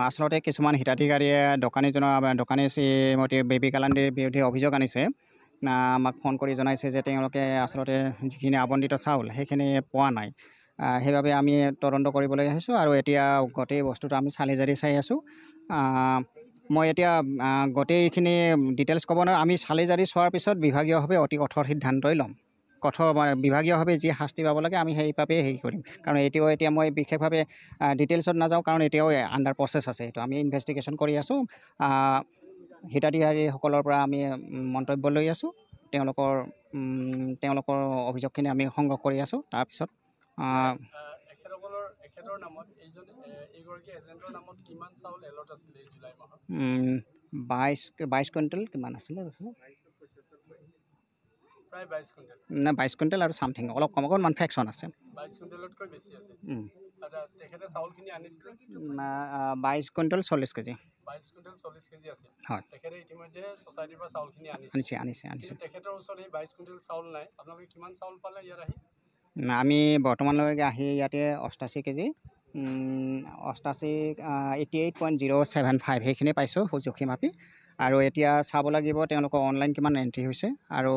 আচলতে কিছুমান হিতাধিকাৰীয়ে দোকানী শ্ৰীমতী বেবী কালাণ্ডীৰ বিৰুদ্ধে অভিযোগ আনিছে। আমাক ফোন কৰি জনাইছে যে তেওঁলোকে আচলতে যিখিনি আবণ্টিত চাউল সেইখিনি পোৱা নাই। সেইবাবে আমি তদন্ত কৰিবলৈ আহিছোঁ আৰু এতিয়া গোটেই বস্তুটো আমি চালি জাৰি চাই আছোঁ। মই এতিয়া গোটেইখিনি ডিটেইলছ ক'ব নোৱাৰোঁ। আমি চালি জাৰি চোৱাৰ পিছত বিভাগীয়ভাৱে অতি কঠোৰ সিদ্ধান্তই ল'ম। বিভাগীয়ভাৱে যি শাস্তি পাব লাগে আমি সেইভাৱে কৰিম। কাৰণ এতিয়া মই বিশেষভাৱে ডিটেইলছত নাযাওঁ, কাৰণ এতিয়াও আণ্ডাৰ প্ৰচেছ আছে। এইটো আমি ইনভেষ্টিগেশ্যন কৰি আছোঁ। হিতাধিকাৰীসকলৰ পৰা আমি মন্তব্য লৈ আছোঁ। তেওঁলোকৰ অভিযোগখিনি আমি সংগ্ৰহ কৰি আছোঁ। তাৰপিছত 22 কুইণ্টেল কিমান আছিলে? প্ৰায় 22 কুইণ্টেল না 22 কুইণ্টেল আৰু চামথিং অলপ অকণমান ফ্ৰেকশ্যন আছে। 22 কুইণ্টেলতকৈ বেছি আছে। তেখেতে চাউলখিনি আনিছিলে 22 কুইণ্টেল 40 কেজি। 22 কুইণ্টেল 40 কেজি আছে। হয়, তেখেতে ইতিমধ্যে ছ'চাইটিৰ পৰা চাউলখিনি আনিছে। তেখেতৰ ওচৰত এই 22 কুইণ্টেল চাউল নাই। আপোনালোকে কিমান চাউল পালে ইয়াত আহি? আমি বৰ্তমানলৈকে আহি ইয়াতে 88 কেজি 88.075 সেইখিনি পাইছোঁ জুখি মাপি। আৰু এতিয়া চাব লাগিব তেওঁলোকৰ অনলাইন কিমান এণ্ট্ৰি হৈছে আৰু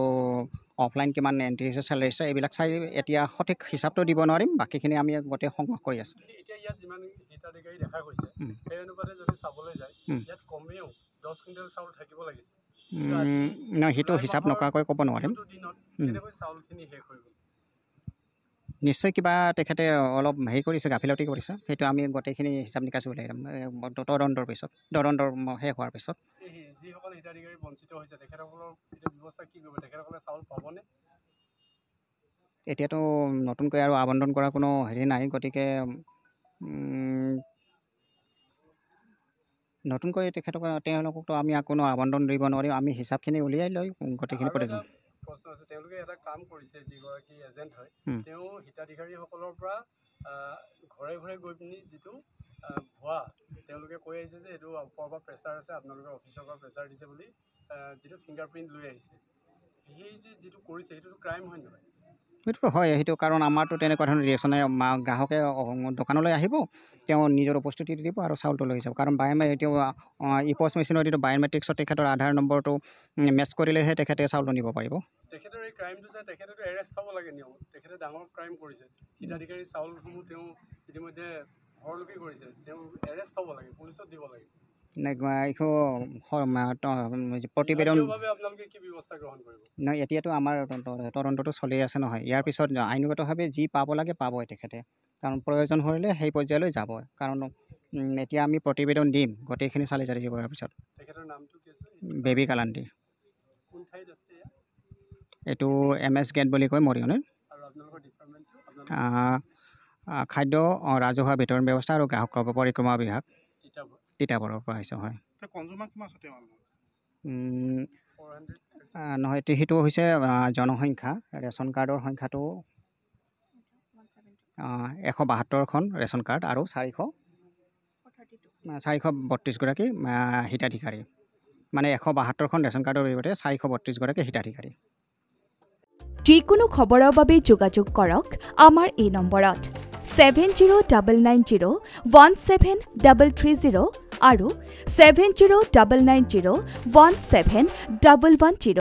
অফলাইন কিমান এণ্ট্ৰি হৈছে, চেলাৰী ৰেজিষ্টাৰ এইবিলাক চাই এতিয়া সঠিক হিচাপটো দিব নোৱাৰিম। বাকীখিনি আমি গোটেই সংগ্ৰহ কৰি আছোঁ। এতিয়া ইয়াত যিমান হিতাধিকাৰী দেখা গৈছে সেই অনুপাতে যদি চাবলৈ যায় ইয়াত কমেও 10 কুইণ্টেল চাউল থাকিব লাগিছে। নহয়, সেইটো হিচাপ নকৰাকৈ ক'ব নোৱাৰিম। চাউলখিনি শেষ হৈ গ'ল। নিশ্চয় কিবা তেখেতে অলপ কৰিছে, গাফিলতি কৰিছে। সেইটো আমি গোটেইখিনি হিচাপ নিকাচ উলিয়াই দিম তদন্তৰ শেষ হোৱাৰ পিছত। যিসকল হিতাধিকাৰী বঞ্চিত হৈছে তেখেতসকলৰ ব্যৱস্থা কি কৰিব? তেখেতসকলে চাউল পাবনে? এতিয়াতো নতুনকৈ আৰু আবণ্টন কৰা কোনো নাই। গতিকে নতুনকৈ তেওঁলোককতো আমি কোনো আবণ্টন দিব নোৱাৰিম। আমি হিচাপখিনি উলিয়াই লৈ গোটেইখিনি কৰি দিম। প্ৰশ্ন আছে, তেওঁলোকে এটা কাম কৰিছে, যিগৰাকী এজেণ্ট হয় তেওঁ হিতাধিকাৰীসকলৰ পৰা ঘৰে ঘৰে গৈ পিনি যিটো ভুৱা তেওঁলোকে কৈ আহিছে যে এইটো ওপৰৰ পৰা প্ৰেছাৰ আছে, আপোনালোকৰ অফিচৰ পৰা প্ৰেছাৰ দিছে বুলি যিটো ফিংগাৰ প্ৰিণ্ট লৈ আহিছে, সেই যিটো কৰিছে সেইটোতো ক্ৰাইম হয় নহয়? সেইটো হয়, সেইটো কাৰণ আমাৰতো তেনেকুৱা ধৰণৰ ৰিয়েকশ্যনে গ্ৰাহকে দোকানলৈ আহিব, তেওঁ নিজৰ উপস্থিতি দিব আৰু চাউলটো লৈ যাব। কাৰণ ইপচ মেচিনত এইটো বায়'মেট্ৰিক্সত তেখেতৰ আধাৰ নম্বৰটো মেচ কৰিলেহে তেখেতে চাউলটো নিব পাৰিব। তেখেতৰ এই ক্ৰাইমটো যে তেখেতেতো এৰেষ্ট হ'ব লাগে নিয়মত। তেখেতে ডাঙৰ ক্ৰাইম কৰিছে। হিতাধিকাৰী চাউলসমূহ তেওঁ ইতিমধ্যে ঘৰলৈকে কৰিছে। তেওঁ এৰেষ্ট হ'ব লাগে, পুলিচত দিব লাগে। প্ৰতিবেদন আপোনালোকে কি ব্যৱস্থা গ্ৰহণ কৰিব? নহয়, এতিয়াতো আমাৰ তদন্তটো চলি আছে নহয়। ইয়াৰ পিছত আইনগতভাৱে যি পাব লাগে পাবই তেখেতে, কাৰণ প্ৰয়োজন হ'লে সেই পৰ্যায়লৈ যাব। কাৰণ এতিয়া আমি প্ৰতিবেদন দিম গোটেইখিনি চালি জাৰি কৰাৰ পিছত। তেখেতৰ নামটো কি আছে? বেবী কালাণ্ডী। কোন ঠাইত আছে? এইটো MS গেট বুলি কয় মৰিয়নিৰ। আৰু আপোনালোকৰ ডিপাৰ্টমেণ্টটো? খাদ্য, ৰাজহুৱা বিতৰণ ব্যৱস্থা আৰু গ্ৰাহক পৰিক্ৰমা বিভাগ, তিতাবৰৰ পৰা আহিছে। হয়, নহয়, সেইটো হৈছে জনসংখ্যা। ৰেচন কাৰ্ডৰ সংখ্যাটো 172খন ৰেচন কাৰ্ড আৰু 432গৰাকী হিতাধিকাৰী, মানে 172খন ৰেচন কাৰ্ডৰ জৰিয়তে 432গৰাকী হিতাধিকাৰী। যিকোনো খবৰৰ বাবে যোগাযোগ কৰক আমাৰ এই নম্বৰত 7099017330 আৰু 7099017110।